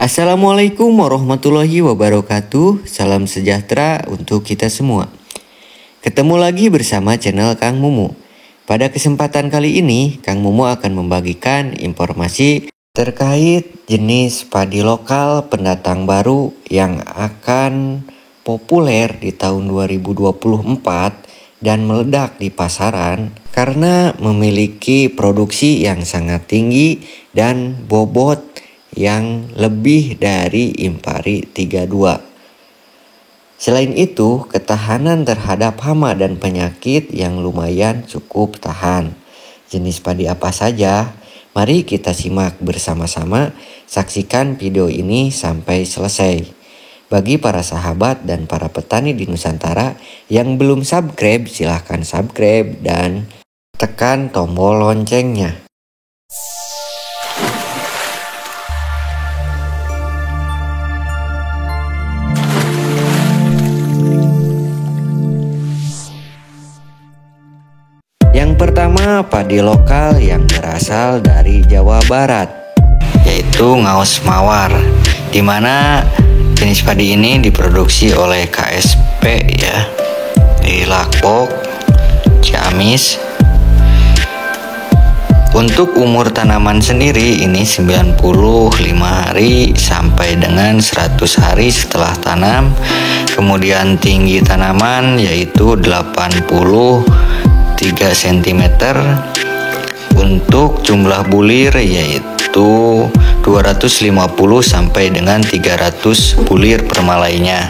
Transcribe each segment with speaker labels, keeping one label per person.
Speaker 1: Assalamualaikum warahmatullahi wabarakatuh. Salam sejahtera untuk kita semua. Ketemu lagi bersama channel Kang Mumu. Pada kesempatan kali ini, Kang Mumu akan membagikan informasi terkait jenis padi lokal pendatang baru yang akan populer di tahun 2024 dan meledak di pasaran karena memiliki produksi yang sangat tinggi dan bobot yang lebih dari Impari 32. Selain itu, ketahanan terhadap hama dan penyakit yang lumayan cukup tahan. Jenis padi apa saja? Mari kita simak bersama-sama, saksikan video ini sampai selesai. Bagi para sahabat dan para petani di Nusantara yang belum subscribe, silahkan subscribe dan tekan tombol loncengnya. Yang pertama, padi lokal yang berasal dari Jawa Barat, yaitu Ngaos Mawar, di mana jenis padi ini diproduksi oleh KSP ya, di Lakbok, Ciamis. Untuk umur tanaman sendiri ini 95 hari sampai dengan 100 hari setelah tanam. Kemudian tinggi tanaman yaitu 83 cm. Untuk jumlah bulir yaitu 250 sampai dengan 300 bulir per malainya.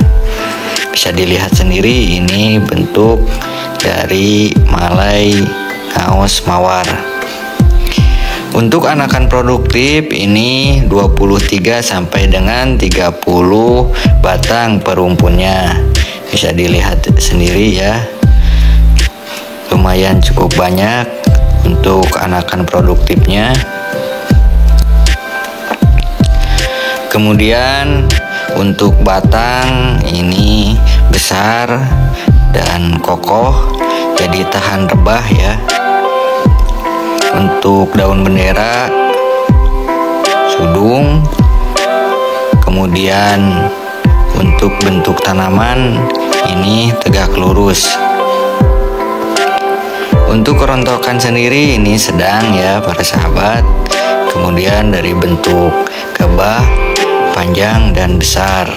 Speaker 1: Bisa dilihat sendiri ini bentuk dari malai Ngaos Mawar. Untuk anakan produktif ini 23 sampai dengan 30 batang per rumpunnya. Bisa dilihat sendiri ya. Lumayan cukup banyak untuk anakan produktifnya. Kemudian untuk batang ini besar dan kokoh, jadi tahan rebah ya. Untuk daun bendera sudung. Kemudian untuk bentuk tanaman ini tegak lurus. Untuk kerontokan sendiri ini sedang ya para sahabat. Kemudian dari bentuk gabah, panjang dan besar.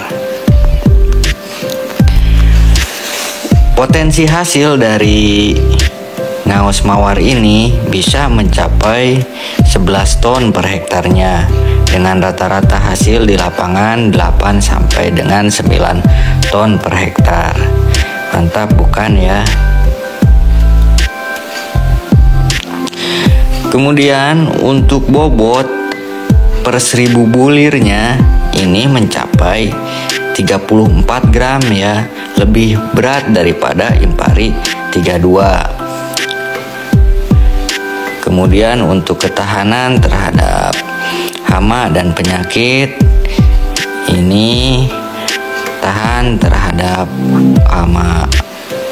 Speaker 1: Potensi hasil dari Ngaos Mawar ini bisa mencapai 11 ton per hektarnya, dengan rata-rata hasil di lapangan 8 sampai dengan 9 ton per hektar. Mantap bukan ya? Kemudian untuk bobot per 1000 bulirnya ini mencapai 34 gram ya, lebih berat daripada Impari 32. Kemudian untuk ketahanan terhadap hama dan penyakit ini tahan terhadap hama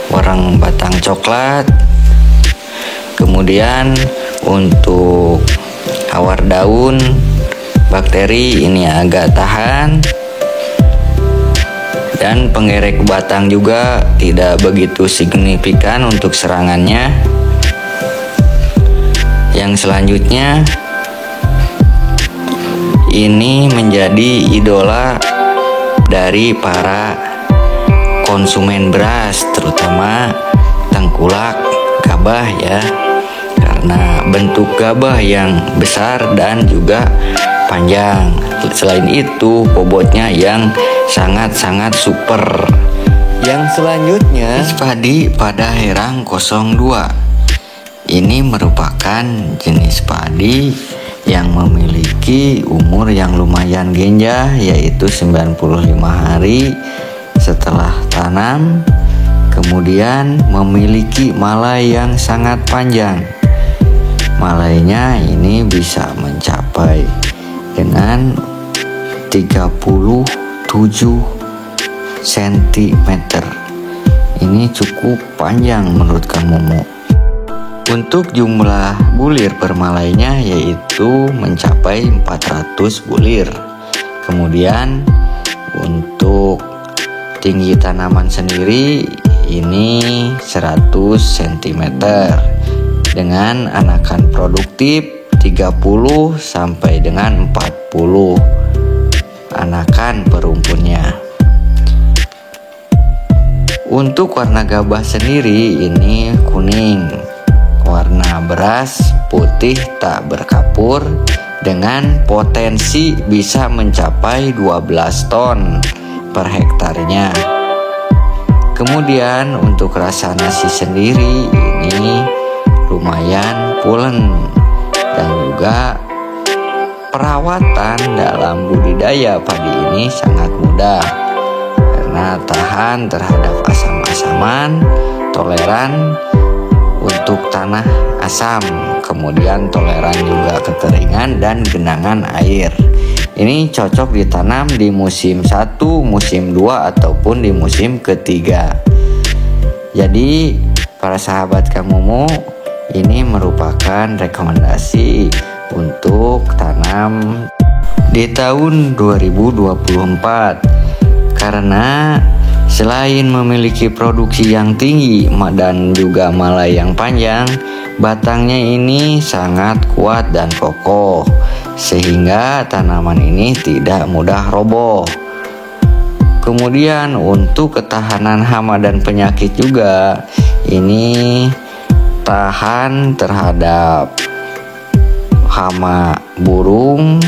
Speaker 1: wereng batang coklat. Kemudian untuk hawar daun bakteri ini agak tahan, dan penggerek batang juga tidak begitu signifikan untuk serangannya. Yang selanjutnya ini menjadi idola dari para konsumen beras, terutama tengkulak gabah ya, karena bentuk gabah yang besar dan juga panjang. Selain itu bobotnya yang sangat-sangat super. Yang selanjutnya padi pada herang 02. Ini merupakan jenis padi yang memiliki umur yang lumayan genjah, yaitu 95 hari setelah tanam. Kemudian memiliki malai yang sangat panjang. Malainya ini bisa mencapai dengan 37 cm. Ini cukup panjang menurut Kang Mumu. Untuk jumlah bulir per malainya yaitu mencapai 400 bulir. Kemudian untuk tinggi tanaman sendiri ini 100 cm dengan anakan produktif 30 sampai dengan 40 anakan per rumpunnya. Untuk warna gabah sendiri ini kuning, warna beras putih tak berkapur dengan potensi bisa mencapai 12 ton per hektarnya. Kemudian untuk rasa nasi sendiri ini lumayan pulen, dan juga perawatan dalam budidaya padi ini sangat mudah karena tahan terhadap asam-asaman, toleran untuk tanah asam, kemudian toleran juga kekeringan dan genangan air. Ini cocok ditanam di musim 1, musim 2 ataupun di musim ketiga. Jadi para sahabat Kang Mumu, ini merupakan rekomendasi untuk tanam di tahun 2024 karena selain memiliki produksi yang tinggi dan juga malai yang panjang, batangnya ini sangat kuat dan kokoh sehingga tanaman ini tidak mudah roboh. Kemudian untuk ketahanan hama dan penyakit juga ini tahan terhadap hama burung,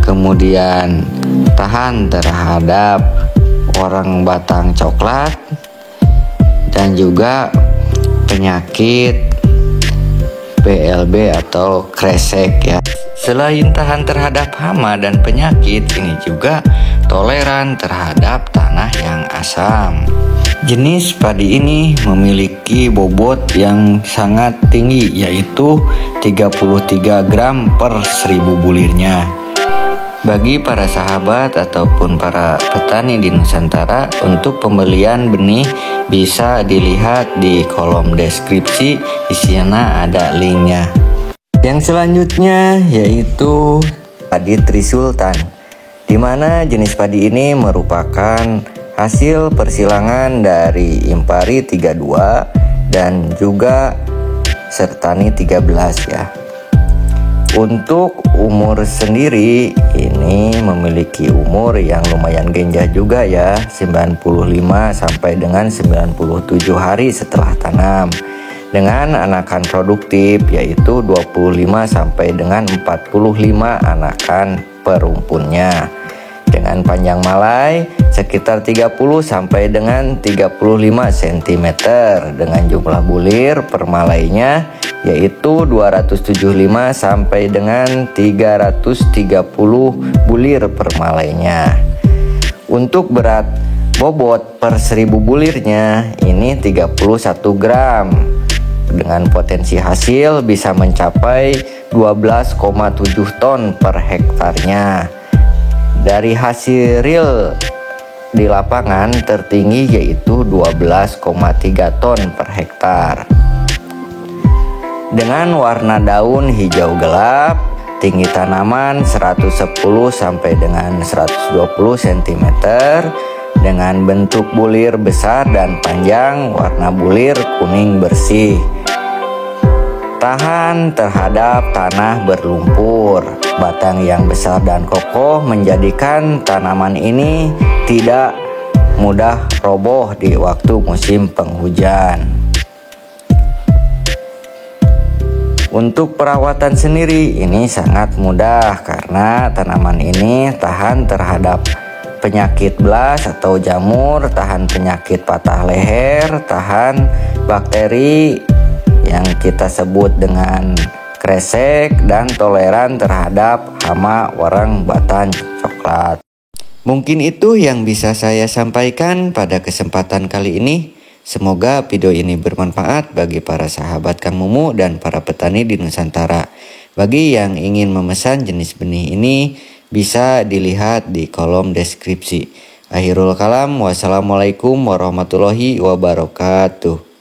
Speaker 1: kemudian tahan terhadap orang batang coklat, dan juga penyakit PLB atau kresek ya. Selain tahan terhadap hama dan penyakit, ini juga toleran terhadap tanah yang asam. Jenis padi ini memiliki bobot yang sangat tinggi, yaitu 33 gram per 1000 bulirnya. Bagi para sahabat ataupun para petani di Nusantara, untuk pembelian benih bisa dilihat di kolom deskripsi, di sana ada linknya. Yang selanjutnya yaitu padi Trisultan, di mana jenis padi ini merupakan hasil persilangan dari Impari 32 dan juga Sertani 13 ya. Untuk umur sendiri ini memiliki umur yang lumayan genjah juga ya, 95 sampai dengan 97 hari setelah tanam, dengan anakan produktif yaitu 25 sampai dengan 45 anakan per rumpunnya, dengan panjang malai sekitar 30 sampai dengan 35 cm, dengan jumlah bulir per malainya yaitu 275 sampai dengan 330 bulir per malainya. Untuk berat bobot per 1000 bulirnya ini 31 gram, dengan potensi hasil bisa mencapai 12,7 ton per hektarnya. Dari hasil real di lapangan tertinggi yaitu 12,3 ton per hektar. Dengan warna daun hijau gelap, tinggi tanaman 110 sampai dengan 120 cm, dengan bentuk bulir besar dan panjang, warna bulir kuning bersih. Tahan terhadap tanah berlumpur, batang yang besar dan kokoh menjadikan tanaman ini tidak mudah roboh di waktu musim penghujan. Untuk perawatan sendiri ini sangat mudah karena tanaman ini tahan terhadap penyakit blas atau jamur, tahan penyakit patah leher, tahan bakteri yang kita sebut dengan kresek, dan toleran terhadap hama warang batang coklat. Mungkin itu yang bisa saya sampaikan pada kesempatan kali ini. Semoga video ini bermanfaat bagi para sahabat Kang Mumu dan para petani di Nusantara. Bagi yang ingin memesan jenis benih ini bisa dilihat di kolom deskripsi. Akhirul kalam, wassalamualaikum warahmatullahi wabarakatuh.